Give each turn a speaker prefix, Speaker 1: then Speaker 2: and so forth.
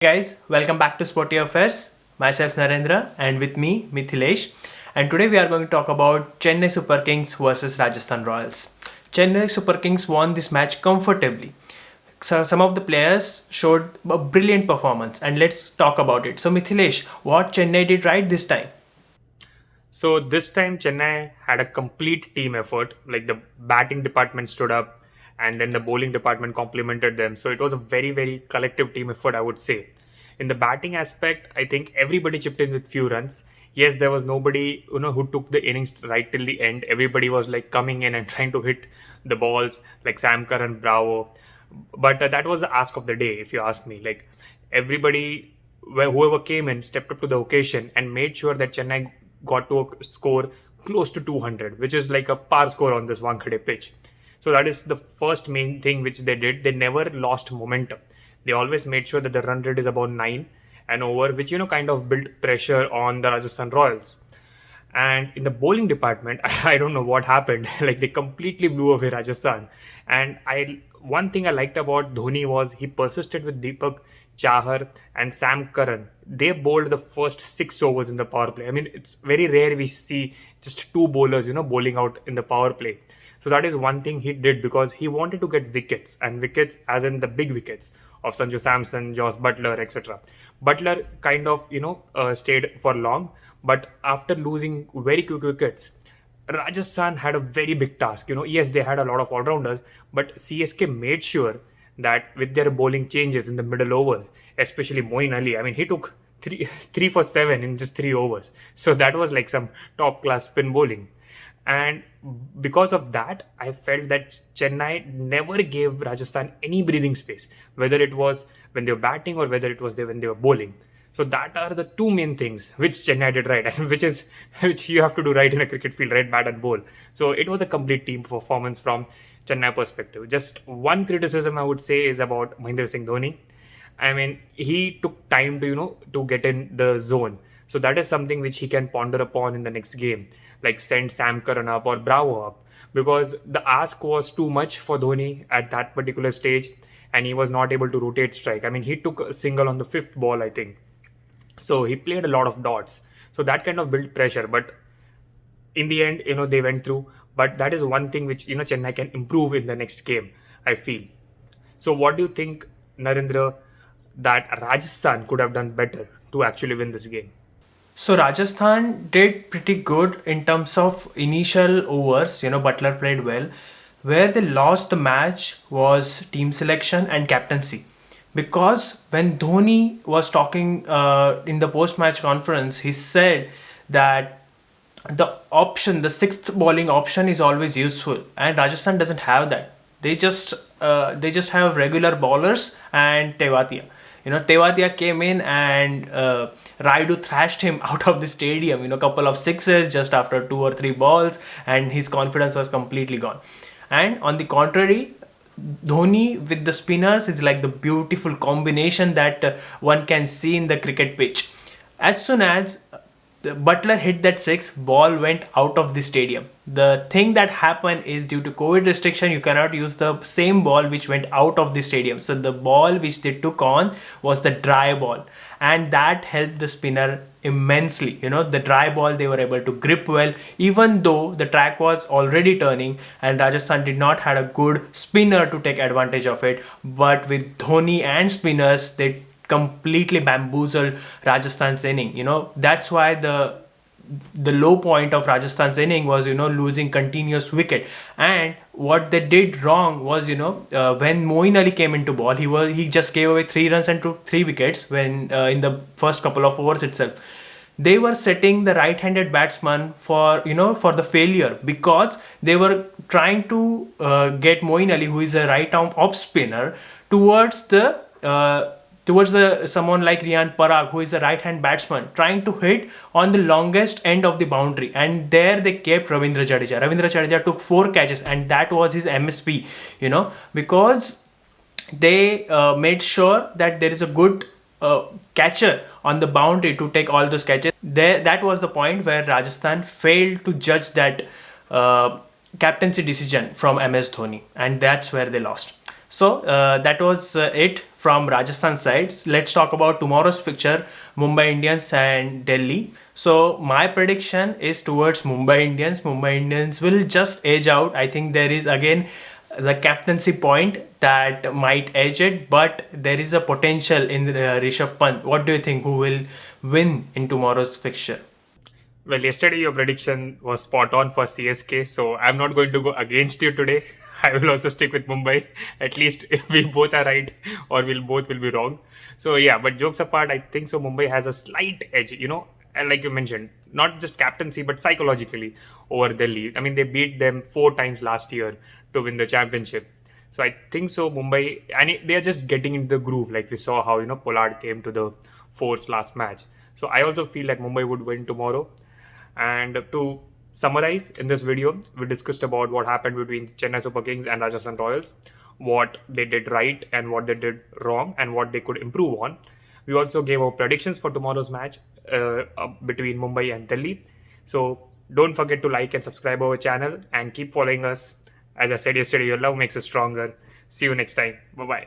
Speaker 1: Guys, welcome back to Sportyaffairs. Myself Narendra and with me Mithilesh. And today we are going to talk about Chennai Super Kings versus Rajasthan Royals. Chennai Super Kings won this match comfortably. So some of the players showed a brilliant performance and let's talk about it. So Mithilesh, what Chennai did right this time?
Speaker 2: So this time Chennai had a complete team effort. Like the batting department stood up and then the bowling department complemented them. So it was a very collective team effort, I would say. In the batting aspect, I think everybody chipped in with few runs. Yes, there was nobody, who took the innings right till the end. Everybody was like coming in and trying to hit the balls like Sam Curran, Bravo. But that was the ask of the day, if you ask me. Like everybody, whoever came in, stepped up to the occasion and made sure that Chennai got to a score close to 200, which is like a par score on this Wankhede pitch. So that is the first main thing which they did. They never lost momentum. They always made sure that the run rate is about 9 and over, which kind of built pressure on the Rajasthan Royals. And in the bowling department, I don't know what happened. Like they completely blew away Rajasthan. And I one thing I liked about Dhoni was he persisted with Deepak Chahar and Sam Curran. They bowled the first 6 overs in the power play. I mean, it's very rare we see just two bowlers, bowling out in the power play. So that is one thing he did because he wanted to get wickets, and wickets as in the big wickets of Sanju, Samson, Josh Butler, etc. Butler kind of stayed for long, but after losing very quick wickets, Rajasthan had a very big task. Yes, they had a lot of all rounders, but CSK made sure that with their bowling changes in the middle overs, especially Moeen Ali, I mean, he took three for seven in just 3 overs. So that was like some top class spin bowling. And because of that, I felt that Chennai never gave Rajasthan any breathing space, whether it was when they were batting or whether it was when they were bowling. So that are the two main things which Chennai did right, and which you have to do right in a cricket field, right, bat and bowl. So it was a complete team performance from Chennai perspective. Just one criticism I would say is about Mahendra Singh Dhoni. I mean, he took time to to get in the zone. So that is something which he can ponder upon in the next game, like send Sam Curran up or Bravo up, because the ask was too much for Dhoni at that particular stage, and he was not able to rotate strike. I mean, he took a single on the fifth ball, I think. So he played a lot of dots. So that kind of built pressure, but in the end, they went through. But that is one thing which Chennai can improve in the next game, I feel. So what do you think, Narendra, that Rajasthan could have done better to actually win this game?
Speaker 1: So Rajasthan did pretty good in terms of initial overs. Butler played well. Where they lost the match was team selection and captaincy. Because when Dhoni was talking in the post-match conference, he said that the sixth bowling option is always useful, and Rajasthan doesn't have that. They just have regular bowlers and Tewatia. Tewatia came in and Raidu thrashed him out of the stadium. Couple of sixes just after 2 or 3 balls, and his confidence was completely gone. And on the contrary, Dhoni with the spinners is like the beautiful combination that one can see in the cricket pitch. As soon as the Butler hit that six, ball went out of the stadium. The thing that happened is due to COVID restriction, you cannot use the same ball which went out of the stadium. So the ball which they took on was the dry ball, and that helped the spinner immensely. The dry ball they were able to grip well, even though the track was already turning and Rajasthan did not had a good spinner to take advantage of it. But with Dhoni and spinners, they completely bamboozled Rajasthan's inning. That's why the low point of Rajasthan's inning was losing continuous wicket. And what they did wrong was when Moeen Ali came into ball, he just gave away 3 runs and took 3 wickets when in the first couple of overs itself. They were setting the right-handed batsman for the failure, because they were trying to get Moeen Ali, who is a right-arm off spinner, towards the someone like Riyan Parag, who is a right-hand batsman, trying to hit on the longest end of the boundary. And there they kept Ravindra Jadeja. Ravindra Jadeja took 4 catches, and that was his MSP. Because they made sure that there is a good catcher on the boundary to take all those catches. That was the point where Rajasthan failed to judge that captaincy decision from MS Dhoni, and that's where they lost. So that was it from Rajasthan side. Let's talk about tomorrow's fixture, Mumbai Indians and Delhi. So my prediction is towards Mumbai Indians. Mumbai Indians will just edge out. I think there is again the captaincy point that might edge it, but there is a potential in Rishabh Pant. What do you think? Who will win in tomorrow's fixture?
Speaker 2: Well, yesterday your prediction was spot on for CSK, so I'm not going to go against you today. I will also stick with Mumbai. At least if we both are right or we'll both will be wrong. So yeah, but jokes apart, I think so Mumbai has a slight edge, and like you mentioned, not just captaincy but psychologically over Delhi. I mean, they beat them 4 times last year to win the championship. So I think so Mumbai, and they are just getting into the groove. Like we saw how Pollard came to the force last match. So I also feel like Mumbai would win tomorrow. And to summarize, in this video, we discussed about what happened between Chennai Super Kings and Rajasthan Royals, what they did right and what they did wrong, and what they could improve on. We also gave our predictions for tomorrow's match between Mumbai and Delhi. So don't forget to like and subscribe our channel and keep following us. As I said yesterday, your love makes us stronger. See you next time. Bye bye.